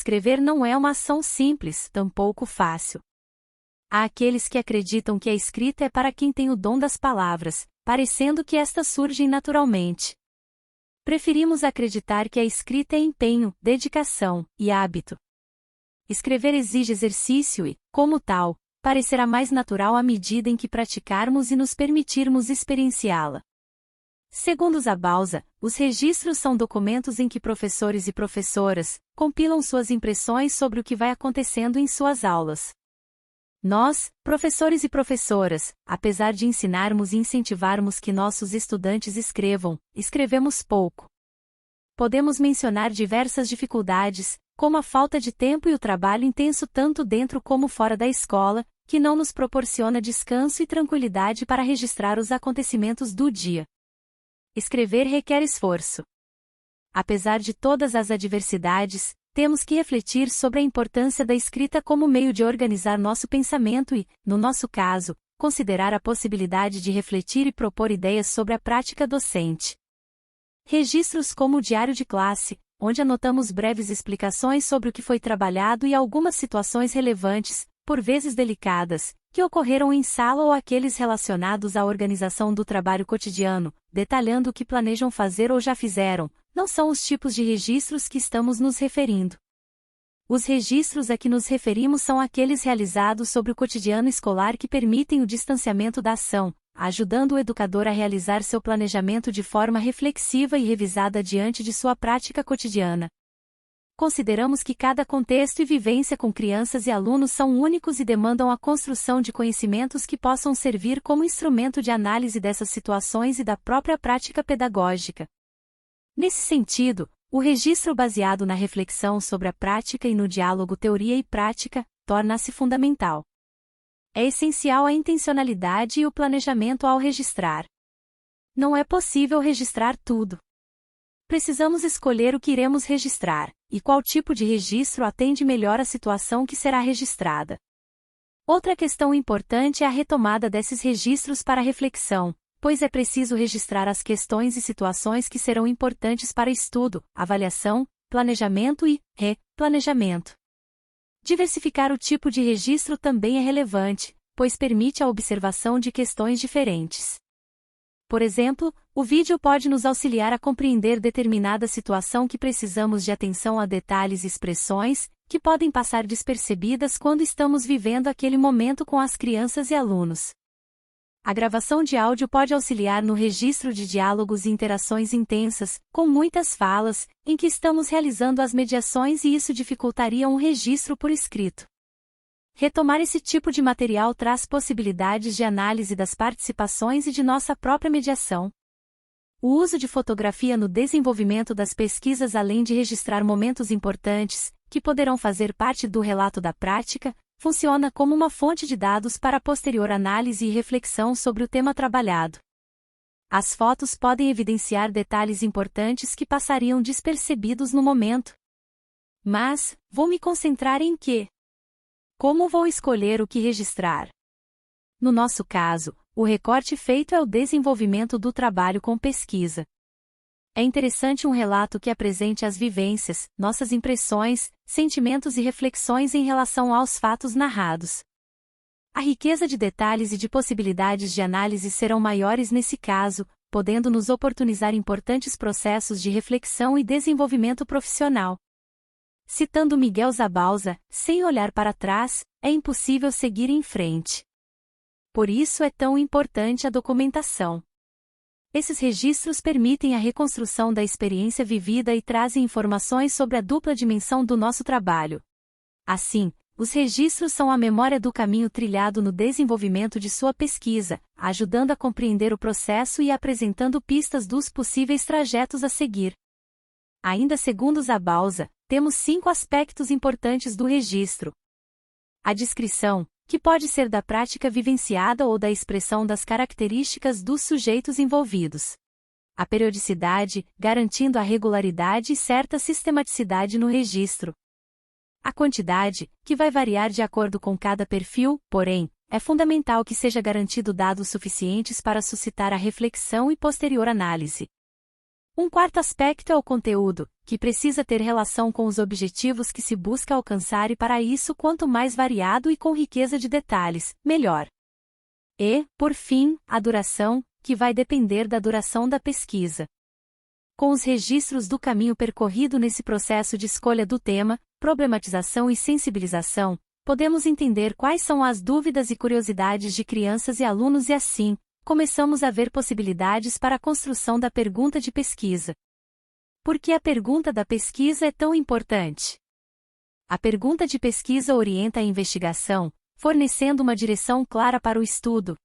escrever não é uma ação simples, tampouco fácil. Há aqueles que acreditam que a escrita é para quem tem o dom das palavras, parecendo que estas surgem naturalmente. Preferimos acreditar que a escrita é empenho, dedicação e hábito. Escrever exige exercício e, como tal, parecerá mais natural à medida em que praticarmos e nos permitirmos experienciá-la. Segundo Zabauza, os registros são documentos em que professores e professoras compilam suas impressões sobre o que vai acontecendo em suas aulas. Nós, professores e professoras, apesar de ensinarmos e incentivarmos que nossos estudantes escrevam, escrevemos pouco. Podemos mencionar diversas dificuldades, como a falta de tempo e o trabalho intenso tanto dentro como fora da escola, que não nos proporciona descanso e tranquilidade para registrar os acontecimentos do dia. Escrever requer esforço. Apesar de todas as adversidades, temos que refletir sobre a importância da escrita como meio de organizar nosso pensamento e, no nosso caso, considerar a possibilidade de refletir e propor ideias sobre a prática docente. Registros como o diário de classe, onde anotamos breves explicações sobre o que foi trabalhado e algumas situações relevantes, por vezes delicadas, que ocorreram em sala ou aqueles relacionados à organização do trabalho cotidiano, detalhando o que planejam fazer ou já fizeram, não são os tipos de registros que estamos nos referindo. Os registros a que nos referimos são aqueles realizados sobre o cotidiano escolar que permitem o distanciamento da ação, ajudando o educador a realizar seu planejamento de forma reflexiva e revisada diante de sua prática cotidiana. Consideramos que cada contexto e vivência com crianças e alunos são únicos e demandam a construção de conhecimentos que possam servir como instrumento de análise dessas situações e da própria prática pedagógica. Nesse sentido, o registro baseado na reflexão sobre a prática e no diálogo teoria e prática, torna-se fundamental. É essencial a intencionalidade e o planejamento ao registrar. Não é possível registrar tudo. Precisamos escolher o que iremos registrar, e qual tipo de registro atende melhor à situação que será registrada. Outra questão importante é a retomada desses registros para reflexão, pois é preciso registrar as questões e situações que serão importantes para estudo, avaliação, planejamento e replanejamento. Diversificar o tipo de registro também é relevante, pois permite a observação de questões diferentes. Por exemplo, o vídeo pode nos auxiliar a compreender determinada situação que precisamos de atenção a detalhes e expressões, que podem passar despercebidas quando estamos vivendo aquele momento com as crianças e alunos. A gravação de áudio pode auxiliar no registro de diálogos e interações intensas, com muitas falas, em que estamos realizando as mediações e isso dificultaria um registro por escrito. Retomar esse tipo de material traz possibilidades de análise das participações e de nossa própria mediação. O uso de fotografia no desenvolvimento das pesquisas, além de registrar momentos importantes, que poderão fazer parte do relato da prática, funciona como uma fonte de dados para posterior análise e reflexão sobre o tema trabalhado. As fotos podem evidenciar detalhes importantes que passariam despercebidos no momento. Mas, vou me concentrar em quê? Como vou escolher o que registrar? No nosso caso, o recorte feito é o desenvolvimento do trabalho com pesquisa. É interessante um relato que apresente as vivências, nossas impressões, sentimentos e reflexões em relação aos fatos narrados. A riqueza de detalhes e de possibilidades de análise serão maiores nesse caso, podendo nos oportunizar importantes processos de reflexão e desenvolvimento profissional. Citando Miguel Zabauza, sem olhar para trás, é impossível seguir em frente. Por isso é tão importante a documentação. Esses registros permitem a reconstrução da experiência vivida e trazem informações sobre a dupla dimensão do nosso trabalho. Assim, os registros são a memória do caminho trilhado no desenvolvimento de sua pesquisa, ajudando a compreender o processo e apresentando pistas dos possíveis trajetos a seguir. Ainda segundo Zabauza, temos 5 aspectos importantes do registro. A descrição, que pode ser da prática vivenciada ou da expressão das características dos sujeitos envolvidos. A periodicidade, garantindo a regularidade e certa sistematicidade no registro. A quantidade, que vai variar de acordo com cada perfil, porém, é fundamental que seja garantido dados suficientes para suscitar a reflexão e posterior análise. Um quarto aspecto é o conteúdo, que precisa ter relação com os objetivos que se busca alcançar e para isso quanto mais variado e com riqueza de detalhes, melhor. E, por fim, a duração, que vai depender da duração da pesquisa. Com os registros do caminho percorrido nesse processo de escolha do tema, problematização e sensibilização, podemos entender quais são as dúvidas e curiosidades de crianças e alunos e assim, começamos a ver possibilidades para a construção da pergunta de pesquisa. Por que a pergunta da pesquisa é tão importante? A pergunta de pesquisa orienta a investigação, fornecendo uma direção clara para o estudo.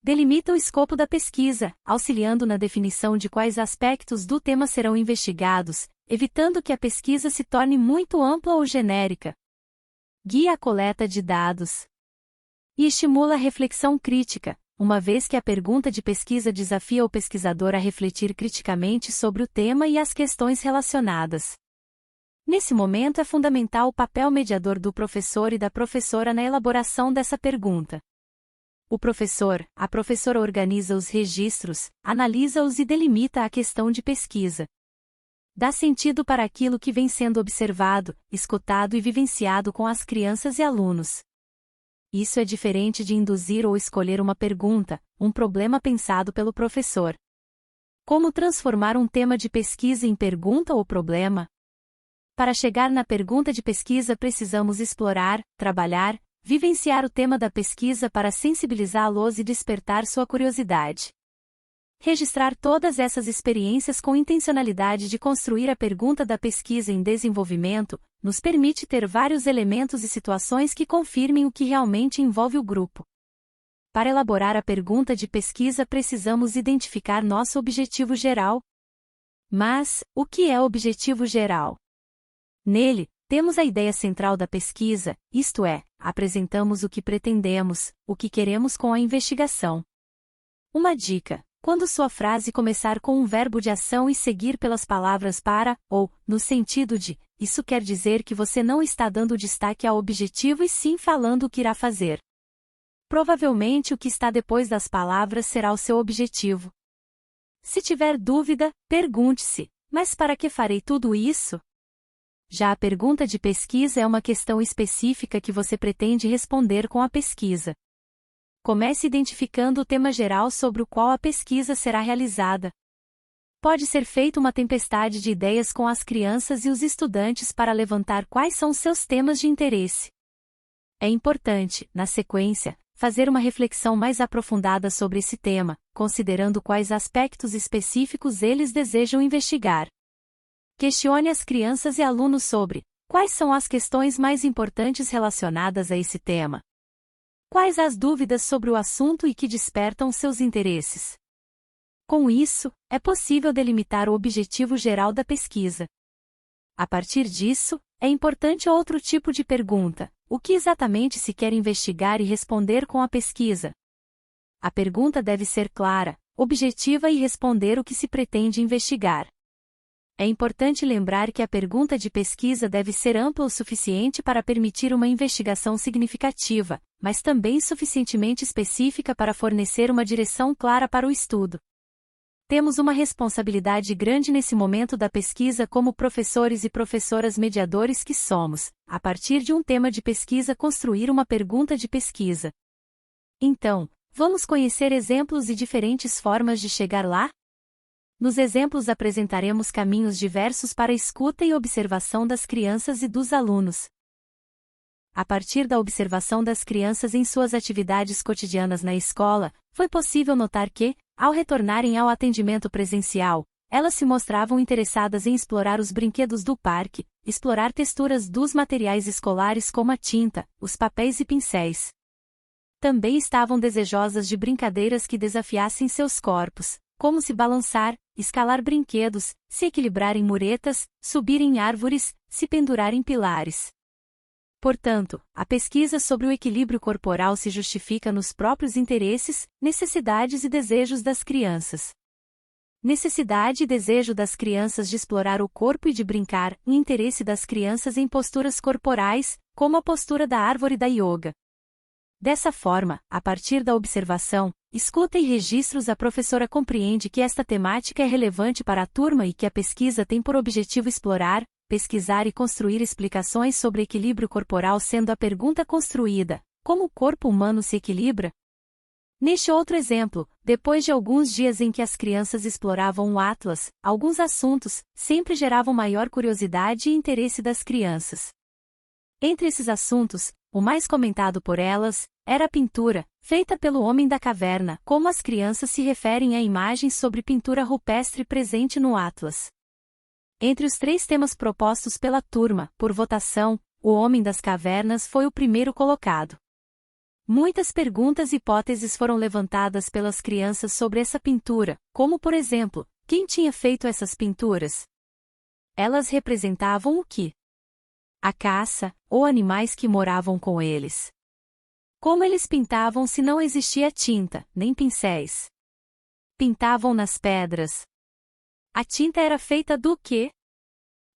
Delimita o escopo da pesquisa, auxiliando na definição de quais aspectos do tema serão investigados, evitando que a pesquisa se torne muito ampla ou genérica. Guia a coleta de dados. E estimula a reflexão crítica, uma vez que a pergunta de pesquisa desafia o pesquisador a refletir criticamente sobre o tema e as questões relacionadas. Nesse momento é fundamental o papel mediador do professor e da professora na elaboração dessa pergunta. O professor, a professora organiza os registros, analisa-os e delimita a questão de pesquisa. Dá sentido para aquilo que vem sendo observado, escutado e vivenciado com as crianças e alunos. Isso é diferente de induzir ou escolher uma pergunta, um problema pensado pelo professor. Como transformar um tema de pesquisa em pergunta ou problema? Para chegar na pergunta de pesquisa precisamos explorar, trabalhar, vivenciar o tema da pesquisa para sensibilizá-los e despertar sua curiosidade. Registrar todas essas experiências com intencionalidade de construir a pergunta da pesquisa em desenvolvimento, nos permite ter vários elementos e situações que confirmem o que realmente envolve o grupo. Para elaborar a pergunta de pesquisa precisamos identificar nosso objetivo geral. Mas, o que é o objetivo geral? Nele, temos a ideia central da pesquisa, isto é, apresentamos o que pretendemos, o que queremos com a investigação. Uma dica: quando sua frase começar com um verbo de ação e seguir pelas palavras para, ou, no sentido de, isso quer dizer que você não está dando destaque ao objetivo e sim falando o que irá fazer. Provavelmente o que está depois das palavras será o seu objetivo. Se tiver dúvida, pergunte-se: mas para que farei tudo isso? Já a pergunta de pesquisa é uma questão específica que você pretende responder com a pesquisa. Comece identificando o tema geral sobre o qual a pesquisa será realizada. Pode ser feita uma tempestade de ideias com as crianças e os estudantes para levantar quais são seus temas de interesse. É importante, na sequência, fazer uma reflexão mais aprofundada sobre esse tema, considerando quais aspectos específicos eles desejam investigar. Questione as crianças e alunos sobre quais são as questões mais importantes relacionadas a esse tema. Quais as dúvidas sobre o assunto e que despertam seus interesses? Com isso, é possível delimitar o objetivo geral da pesquisa. A partir disso, é importante outro tipo de pergunta: o que exatamente se quer investigar e responder com a pesquisa? A pergunta deve ser clara, objetiva e responder o que se pretende investigar. É importante lembrar que a pergunta de pesquisa deve ser ampla o suficiente para permitir uma investigação significativa, mas também suficientemente específica para fornecer uma direção clara para o estudo. Temos uma responsabilidade grande nesse momento da pesquisa como professores e professoras mediadores que somos, a partir de um tema de pesquisa construir uma pergunta de pesquisa. Então, vamos conhecer exemplos e diferentes formas de chegar lá? Nos exemplos apresentaremos caminhos diversos para a escuta e observação das crianças e dos alunos. A partir da observação das crianças em suas atividades cotidianas na escola, foi possível notar que, ao retornarem ao atendimento presencial, elas se mostravam interessadas em explorar os brinquedos do parque, explorar texturas dos materiais escolares como a tinta, os papéis e pincéis. Também estavam desejosas de brincadeiras que desafiassem seus corpos, como se balançar, escalar brinquedos, se equilibrar em muretas, subir em árvores, se pendurar em pilares. Portanto, a pesquisa sobre o equilíbrio corporal se justifica nos próprios interesses, necessidades e desejos das crianças. Necessidade e desejo das crianças de explorar o corpo e de brincar, e interesse das crianças em posturas corporais, como a postura da árvore da yoga. Dessa forma, a partir da observação, Escuta e registros. A professora compreende que esta temática é relevante para a turma e que a pesquisa tem por objetivo explorar, pesquisar e construir explicações sobre equilíbrio corporal, sendo a pergunta construída: como o corpo humano se equilibra? Neste outro exemplo, depois de alguns dias em que as crianças exploravam o Atlas, alguns assuntos sempre geravam maior curiosidade e interesse das crianças. Entre esses assuntos, o mais comentado por elas era a pintura, feita pelo Homem da Caverna, como as crianças se referem à imagem sobre pintura rupestre presente no Atlas. Entre os 3 temas propostos pela turma, por votação, o Homem das Cavernas foi o primeiro colocado. Muitas perguntas e hipóteses foram levantadas pelas crianças sobre essa pintura, como por exemplo, quem tinha feito essas pinturas? Elas representavam o quê? A caça, ou animais que moravam com eles. Como eles pintavam se não existia tinta, nem pincéis? Pintavam nas pedras. A tinta era feita do quê?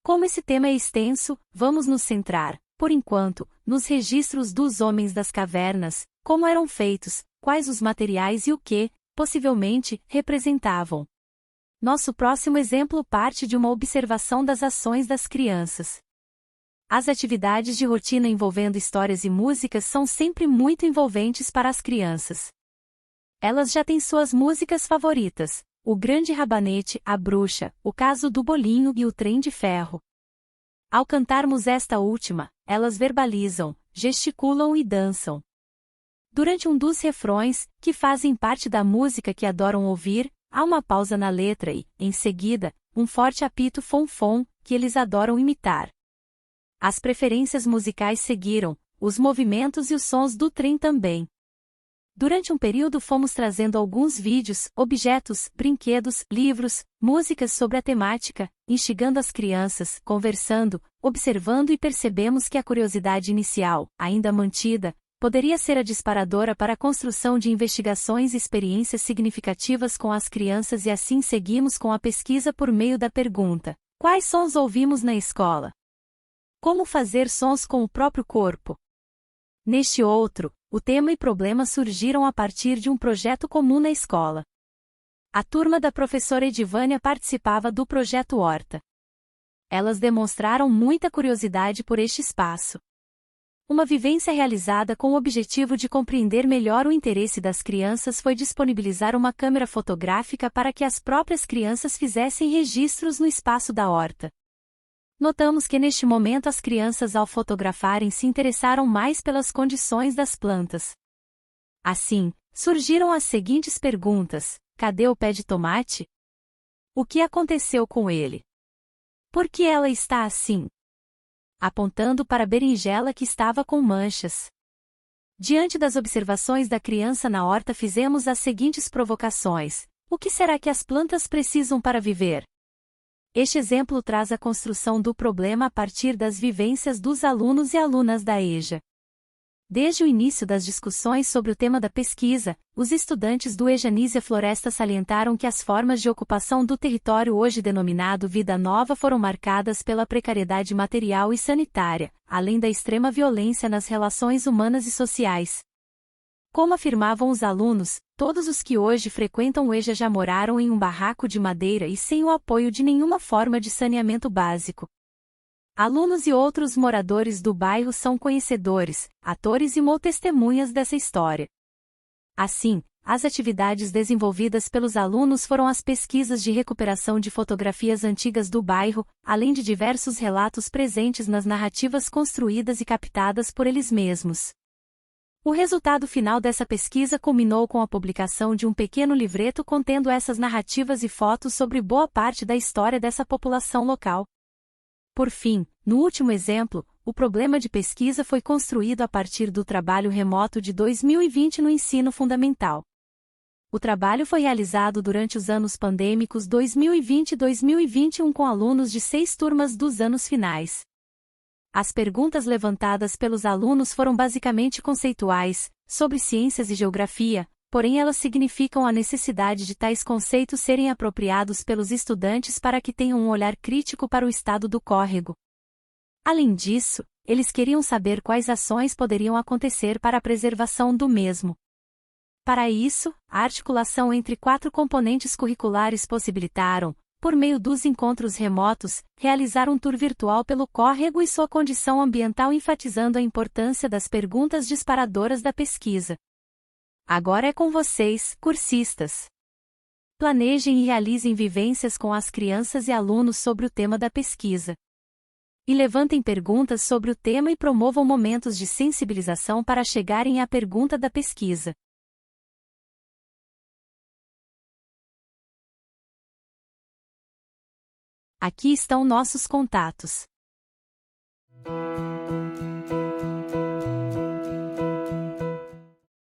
Como esse tema é extenso, vamos nos centrar, por enquanto, nos registros dos Homens das Cavernas, como eram feitos, quais os materiais e o que, possivelmente, representavam. Nosso próximo exemplo parte de uma observação das ações das crianças. As atividades de rotina envolvendo histórias e músicas são sempre muito envolventes para as crianças. Elas já têm suas músicas favoritas: O Grande Rabanete, A Bruxa, O Caso do Bolinho e O Trem de Ferro. Ao cantarmos esta última, elas verbalizam, gesticulam e dançam. Durante um dos refrões, que fazem parte da música que adoram ouvir, há uma pausa na letra e, em seguida, um forte apito fom-fom, que eles adoram imitar. As preferências musicais seguiram, os movimentos e os sons do trem também. Durante um período fomos trazendo alguns vídeos, objetos, brinquedos, livros, músicas sobre a temática, instigando as crianças, conversando, observando e percebemos que a curiosidade inicial, ainda mantida, poderia ser a disparadora para a construção de investigações e experiências significativas com as crianças, e assim seguimos com a pesquisa por meio da pergunta: quais sons ouvimos na escola? Como fazer sons com o próprio corpo? Neste outro, o tema e problema surgiram a partir de um projeto comum na escola. A turma da professora Edivânia participava do projeto Horta. Elas demonstraram muita curiosidade por este espaço. Uma vivência realizada com o objetivo de compreender melhor o interesse das crianças foi disponibilizar uma câmera fotográfica para que as próprias crianças fizessem registros no espaço da horta. Notamos que neste momento as crianças, ao fotografarem, se interessaram mais pelas condições das plantas. Assim, surgiram as seguintes perguntas: cadê o pé de tomate? O que aconteceu com ele? Por que ela está assim? Apontando para a berinjela que estava com manchas. Diante das observações da criança na horta, fizemos as seguintes provocações: o que será que as plantas precisam para viver? Este exemplo traz a construção do problema a partir das vivências dos alunos e alunas da EJA. Desde o início das discussões sobre o tema da pesquisa, os estudantes do EJA Nísia Floresta salientaram que as formas de ocupação do território hoje denominado Vida Nova foram marcadas pela precariedade material e sanitária, além da extrema violência nas relações humanas e sociais. Como afirmavam os alunos, todos os que hoje frequentam o EJA já moraram em um barraco de madeira e sem o apoio de nenhuma forma de saneamento básico. Alunos e outros moradores do bairro são conhecedores, atores e testemunhas dessa história. Assim, as atividades desenvolvidas pelos alunos foram as pesquisas de recuperação de fotografias antigas do bairro, além de diversos relatos presentes nas narrativas construídas e captadas por eles mesmos. O resultado final dessa pesquisa culminou com a publicação de um pequeno livreto contendo essas narrativas e fotos sobre boa parte da história dessa população local. Por fim, no último exemplo, o problema de pesquisa foi construído a partir do trabalho remoto de 2020 no ensino fundamental. O trabalho foi realizado durante os anos pandêmicos 2020 e 2021 com alunos de 6 turmas dos anos finais. As perguntas levantadas pelos alunos foram basicamente conceituais, sobre ciências e geografia, porém elas significam a necessidade de tais conceitos serem apropriados pelos estudantes para que tenham um olhar crítico para o estado do córrego. Além disso, eles queriam saber quais ações poderiam acontecer para a preservação do mesmo. Para isso, a articulação entre 4 componentes curriculares possibilitaram, por meio dos encontros remotos, realizar um tour virtual pelo córrego e sua condição ambiental, enfatizando a importância das perguntas disparadoras da pesquisa. Agora é com vocês, cursistas. Planejem e realizem vivências com as crianças e alunos sobre o tema da pesquisa. E levantem perguntas sobre o tema e promovam momentos de sensibilização para chegarem à pergunta da pesquisa. Aqui estão nossos contatos.